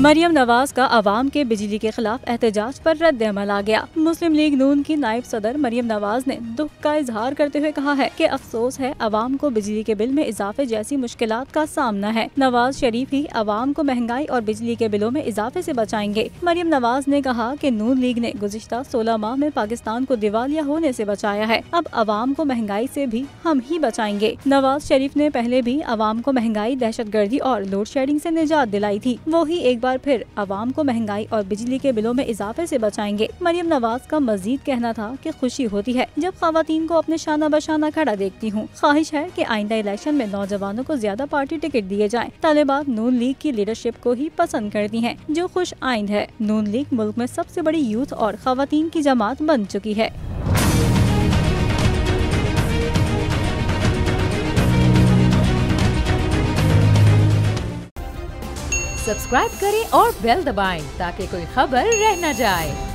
मरियम नवाज का अवाम के बिजली के खिलाफ एहतजाज पर रद्द अमल आ गया। मुस्लिम लीग नून की नायब सदर मरियम नवाज ने दुख का इजहार करते हुए कहा है कि अफसोस है अवाम को बिजली के बिल में इजाफे जैसी मुश्किलात का सामना है। नवाज शरीफ ही अवाम को महंगाई और बिजली के बिलों में इजाफे से बचाएंगे। मरियम नवाज ने कहा कि नून लीग ने गुज़िश्ता 16 माह में पाकिस्तान को दिवालिया होने से बचाया है, अब अवाम को महंगाई से भी हम ही बचाएंगे। नवाज शरीफ ने पहले भी अवाम को महंगाई, दहशतगर्दी और लोड शेडिंग से निजात दिलाई थी, वो ही एक बार फिर अवाम को महंगाई और बिजली के बिलों में इजाफे से बचाएंगे। मरियम नवाज का मजीद कहना था कि खुशी होती है जब खवातीन को अपने शाना बशाना खड़ा देखती हूँ। ख्वाहिश है कि आइंदा इलेक्शन में नौजवानों को ज्यादा पार्टी टिकट दिए जाएं। तालिबात नून लीग की लीडरशिप को ही पसंद करती हैं, जो खुश आइंद है। नून लीग मुल्क में सबसे बड़ी यूथ और खवातीन की जमात बन चुकी है। सब्सक्राइब करें और बेल दबाएं ताकि कोई खबर रह न जाए।